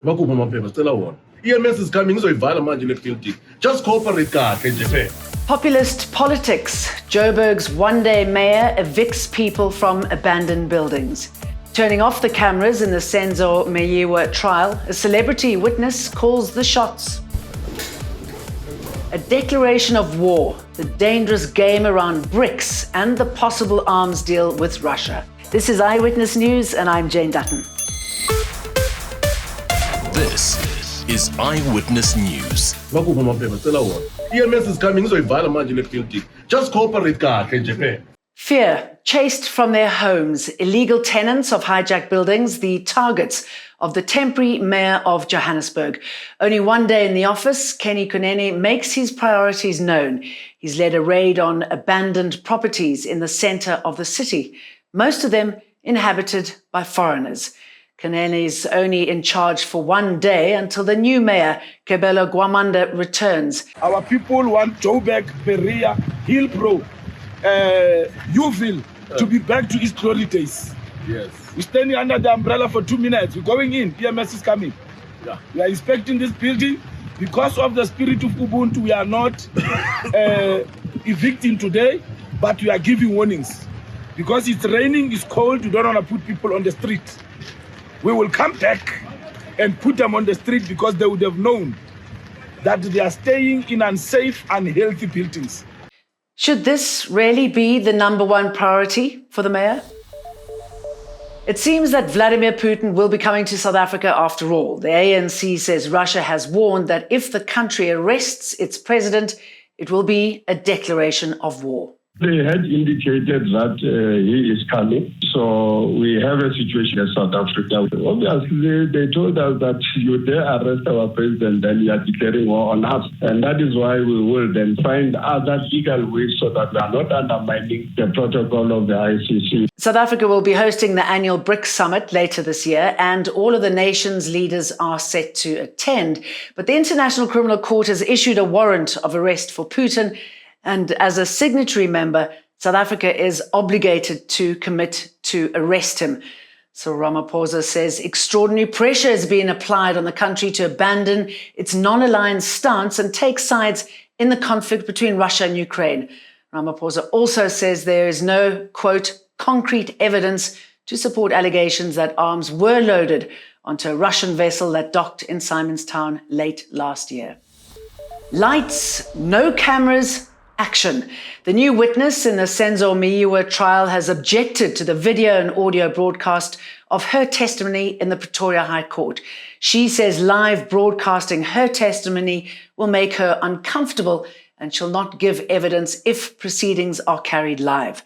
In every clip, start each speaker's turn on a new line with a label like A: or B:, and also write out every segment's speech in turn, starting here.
A: EMS is coming, just cooperate.
B: Populist politics. Joburg's one-day mayor evicts people from abandoned buildings. Turning off the cameras in the Senzo Meyiwa trial, a celebrity witness calls the shots. A declaration of war, the dangerous game around BRICS and the possible arms deal with Russia. This is Eyewitness News and I'm Jane Dutton.
C: This is Eyewitness News.
A: EMS is coming, just cooperate.
B: Fear. Chased from their homes, illegal tenants of hijacked buildings, the targets of the temporary mayor of Johannesburg. Only one day in the office, Kenny Kunene makes his priorities known. He's led a raid on abandoned properties in the centre of the city, most of them inhabited by foreigners. Kunene is only in charge for one day until the new mayor, Kebelo Gwamanda, returns.
D: Our people want Joburg, Perea, Hillbrow, Uville to be back to its glory days.
A: Yes.
D: We're standing under the umbrella for 2 minutes. We're going in. EMS is coming.
A: Yeah.
D: We are inspecting this building. Because of the spirit of Ubuntu, we are not evicting today, but we are giving warnings. Because it's raining, it's cold, we don't want to put people on the street. We will come back and put them on the street because they would have known that they are staying in unsafe, unhealthy buildings.
B: Should this really be the number one priority for the mayor? It seems that Vladimir Putin will be coming to South Africa after all. The ANC says Russia has warned that if the country arrests its president, it will be a declaration of war.
E: They had indicated that he is coming. So we have a situation in South Africa. Obviously, they told us that you dare arrest our president, then you are declaring war on us. And that is why we will then find other legal ways so that we are not undermining the protocol of the ICC.
B: South Africa will be hosting the annual BRICS summit later this year, and all of the nation's leaders are set to attend. But the International Criminal Court has issued a warrant of arrest for Putin. And as a signatory member, South Africa is obligated to commit to arrest him. So Ramaphosa says extraordinary pressure has been applied on the country to abandon its non-aligned stance and take sides in the conflict between Russia and Ukraine. Ramaphosa also says there is no, quote, concrete evidence to support allegations that arms were loaded onto a Russian vessel that docked in Simonstown late last year. Lights, no cameras, action. The new witness in the Senzo Meyiwa trial has objected to the video and audio broadcast of her testimony in the Pretoria High Court. She says live broadcasting her testimony will make her uncomfortable and she'll not give evidence if proceedings are carried live.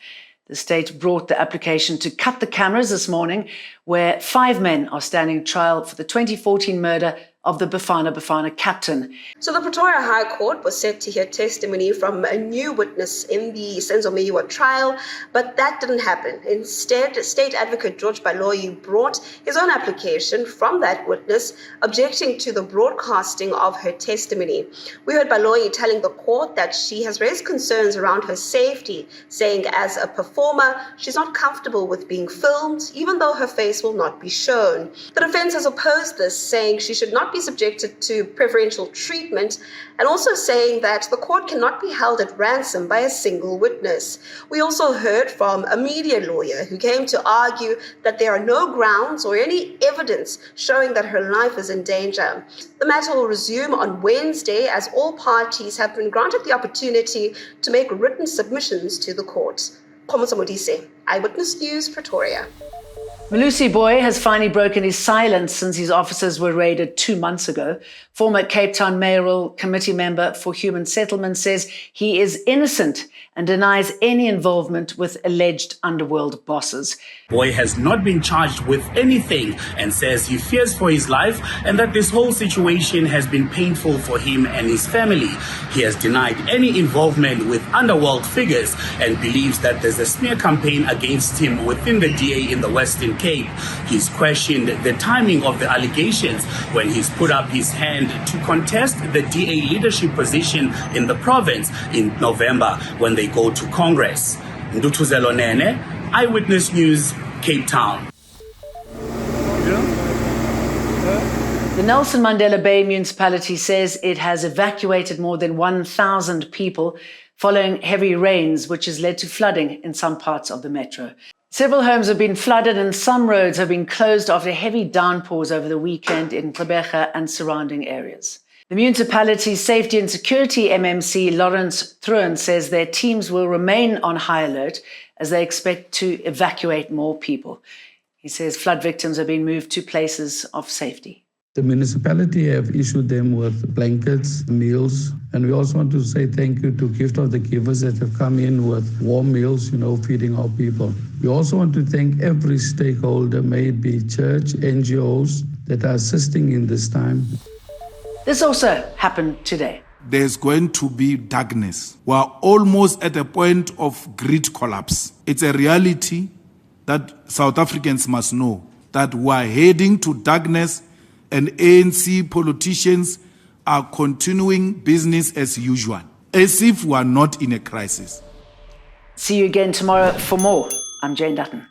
B: The state brought the application to cut the cameras this morning, where 5 men are standing trial for the 2014 murder of the Bafana captain.
F: So the Pretoria High Court was set to hear testimony from a new witness in the Senzo Meyiwa trial, but that didn't happen. Instead, State Advocate George Baloyi brought his own application from that witness, objecting to the broadcasting of her testimony. We heard Baloyi telling the court that she has raised concerns around her safety, saying as a performer, she's not comfortable with being filmed, even though her face will not be shown. The defense has opposed this, saying she should not be subjected to preferential treatment, and also saying that the court cannot be held at ransom by a single witness. We also heard from a media lawyer who came to argue that there are no grounds or any evidence showing that her life is in danger. The matter will resume on Wednesday as all parties have been granted the opportunity to make written submissions to the court. Khomoso Modise, Eyewitness News, Pretoria.
B: Malusi Booi has finally broken his silence since his offices were raided 2 months ago. Former Cape Town Mayoral Committee member for Human Settlement says he is innocent and denies any involvement with alleged underworld bosses.
G: Booi has not been charged with anything and says he fears for his life and that this whole situation has been painful for him and his family. He has denied any involvement with underworld figures and believes that there's a smear campaign against him within the DA in the Western Cape. He's questioned the timing of the allegations when he's put up his hand to contest the DA leadership position in the province in November when they go to Congress. Ndutuzelo Nene, Eyewitness News, Cape Town.
B: The Nelson Mandela Bay municipality says it has evacuated more than 1,000 people following heavy rains, which has led to flooding in some parts of the metro. Several homes have been flooded and some roads have been closed after heavy downpours over the weekend in Gqeberha and surrounding areas. The municipality's Safety and Security MMC, Lawrence Truan, says their teams will remain on high alert as they expect to evacuate more people. He says flood victims have been moved to places of safety.
H: The municipality have issued them with blankets, meals, and we also want to say thank you to Gift of the Givers that have come in with warm meals, feeding our people. We also want to thank every stakeholder, may it be church, NGOs, that are assisting in this time.
B: This also happened today.
I: There's going to be darkness. We're almost at a point of grid collapse. It's a reality that South Africans must know, that we're heading to darkness, and ANC politicians are continuing business as usual, as if we are not in a crisis.
B: See you again tomorrow for more. I'm Jane Dutton.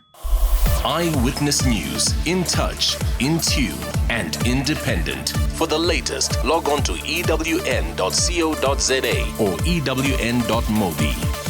C: Eyewitness News, in touch, in tune, and independent. For the latest, log on to ewn.co.za or ewn.mobi.